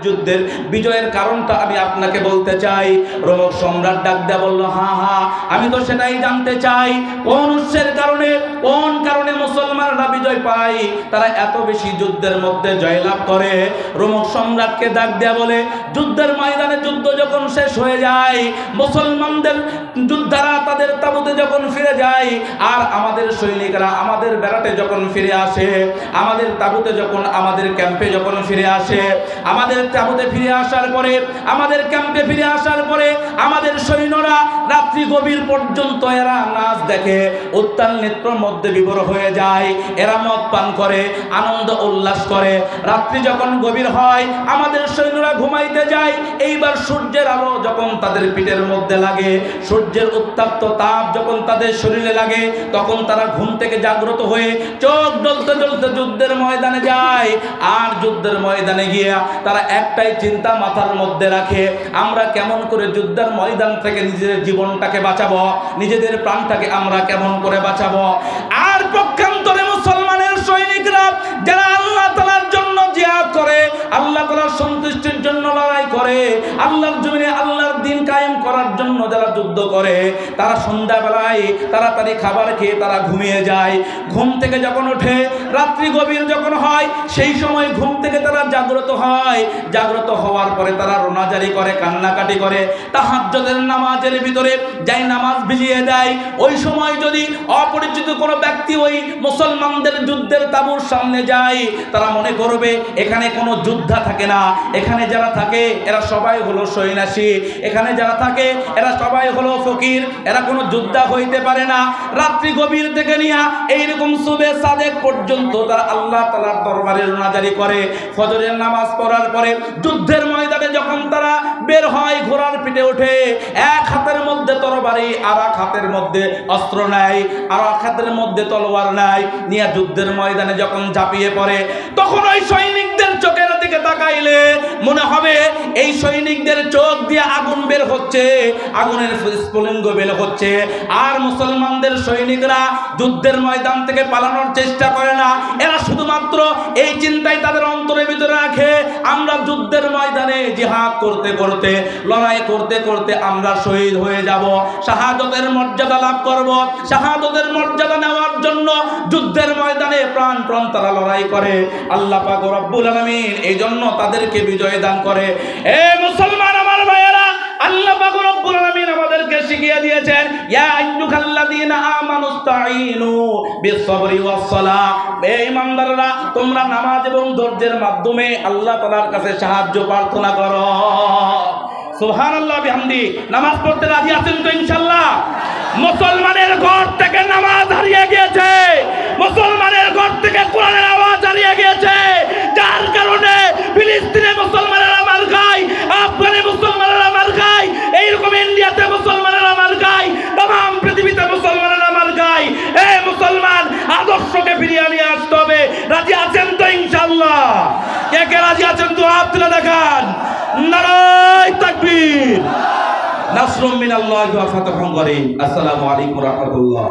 যুদ্ধের বিজয়ের কারণটা আমি আপনাকে বলতে চাই। রোমক সম্রাট ডাক দেয়া বলল, হ্যাঁ হ্যাঁ আমি তো সেটাই জানতে চাই, কোন উৎসের কারণে, কোন কারণে মুসলমানরা বিজয় পায়, তারা এত বেশি যুদ্ধের মধ্যে জয়লাভ করে। রোমক সম্রাটকে ডাক দেয়া বলে, যুদ্ধের ময়দানে যুদ্ধ যখন শেষ হয়ে যায়, মুসলমানদের যোদ্ধারা তাদের তাঁবুতে যখন ফিরে যায়, আর আমাদের সৈনিকরা আমাদের ব্যারাটে যখন ফিরে আসে, আমাদের তাঁবুতে যখন, আমাদের ক্যাম্পে যখন ফিরে আসে, আমাদের তাঁবুতে ফিরে আসার পরে, আমাদের ক্যাম্পে ফিরে আসার পরে আমাদের সৈন্যরা রাত্রি গভীর পর্যন্ত এরা নাচ দেখে, উত্তাল নেত্রের মধ্যে বিভোর হয়ে যায়, এরা মদ পান করে, আনন্দ উল্লাস করে। রাত্রি যখন গভীর হয়, আমাদের সৈন্যরা ঘুমাইতে যায়। এইবার সূর্যের আলো যখন তাদের পিঠের মধ্যে লাগে, সূর্যের উত্তপ্ত তাপ যখন তাদের শরীরে লাগে, তখন তারা ঘুম থেকে জাগ্রত হয়ে চোখ জ্বলতে জ্বলতে যুদ্ধের ময়দানে যায়। আর যুদ্ধের ময়দানে গিয়ে তারা একটাই চিন্তা মাথার মধ্যে রাখে, আমরা কেমন করে যুদ্ধের ময়দান থেকে নিজেদের জীবনটাকে বাঁচাবো, নিজেদের প্রাণটাকে আমরা কেমন করে বাঁচাবো। আর পক্ষান্তরে মুসলমানের সৈনিকরা যারা আল্লাহ তাআলার জন্য জিহাদ করে, আল্লাহ তাআলার সন্তুষ্টির জন্য লড়াই করে, আল্লাহর জমিনে আল্লাহর দ্বীন কায়েম করার জন্য যারা যুদ্ধ করে, তারা সন্ধ্যাবেলায় তাড়াতাড়ি খাবার খেয়ে তারা ঘুমিয়ে যায়। ঘুম থেকে যখন ওঠে, রাত্রি গভীর যখন হয়, সেই সময় ঘুম থেকে তারা জাগ্রত হয়। জাগ্রত হওয়ার পরে তারা রোনাজারি করে, কান্নাকাটি করে, তাহাজ্জুদের নামাজের ভিতরে যাই নামাজ ভিজিয়ে দেয়। ওই সময় যদি অপরিচিত কোনো ব্যক্তি ওই মুসলমানদের যুদ্ধের তাঁবুর সামনে যায়, তারা মনে করবে এখানে কোনো যোদ্ধা থাকে না, এখানে যারা থাকে এরা সবাই হলো সন্ন্যাসী, এখানে যারা থাকে এরা সবাই হলো ফকির, এরা কোনো যোদ্ধা হইতে পারে না। রাত্রি গভীর থেকে নিয়ে এইরকম সুবে সাদেক পর্যন্ত তারা আল্লাহ তাআলার দরবারে রোনাজারি করে। ফজরের নামাজ পড়ার পরে যুদ্ধের ময়দানে যখন তারা বের হয়, ঘোড়ার পিঠে ওঠে, এক হাতের মধ্যে তরবারি, আর এক হাতের মধ্যে অস্ত্র নাই, আর এক হাতের মধ্যে তলোয়ার নাই, নিয়ে যুদ্ধের ময়দানে যখন ঝাঁপিয়ে পড়ে, তখন ওই সৈনিকদের চোখের দিকে তাকাইলে মনে হবে এই সৈনিকদের চোখ দিয়ে আগুন বের হচ্ছে, আগুনের স্ফুলিঙ্গ বের হচ্ছে। আর মুসলমানদের সৈনিকরা যুদ্ধের ময়দান থেকে পালানোর চেষ্টা করে না, এরা শুধুমাত্র এই চিন্তাই তাদের অন্তরের ভিতরে রাখে, আমরা যুদ্ধের ময়দানে জিহাদ করতে করতে, লড়াই করতে করতে আমরা শহীদ হয়ে যাব, শাহাদতের মর্যাদা লাভ করব। শাহাদতের মর্যাদা নেওয়ার জন্য যুদ্ধের ময়দানে প্রাণ তারা লড়াই করে। আল্লাহ পাক রব্বুল আলামিন এই জন্য তাদেরকে বিজয় দান করে। এ মুসলমান আমার ভাইয়েরা, আল্লাহ পাক রব্বুল আলামিন আমাদেরকে শিখিয়ে দিয়েছেন, ইয়া আইয়ুহাল্লাযীনা আমানুস্তাঈনু বিস-সাবরি ওয়াস-সালাহ, হে ঈমানদাররা তোমরা নামাজ এবং ধৈর্যের মাধ্যমে আল্লাহ তাআলার কাছে সাহায্য প্রার্থনা করো। সুবহানাল্লাহ বিহামদি। নামাজ পড়তে রাজি আছেন তো ইনশাআল্লাহ? মুসলমানের ঘর থেকে নামাজ হারিয়ে গিয়েছে, মুসলমানের ঘর থেকে কোরআনের আওয়াজ হারিয়ে গিয়েছে, যার কারণে ফিলিস্তিনে মুসলমানেরা মার খায়, আফগানে মুসলমানেরা মার খায়, এইরকম ইন্ডিয়াতে মুসলমানেরা মার খায়, तमाम পৃথিবীতে মুসলমানেরা মার খায়। এ মুসলমান, আদর্শকে ফিরিয়ে নিয়ে আসতে হবে। রাজি আছেন তো ইনশাআল্লাহ? কে কে রাজি আছেন তো হাত তুলে দেখান। নারায়ে তাকবীর। নাসরুম মিনাল্লাহি ওয়া ফাতহুন করিম। আসসালামু আলাইকুম ওয়া রাহমাতুল্লাহ।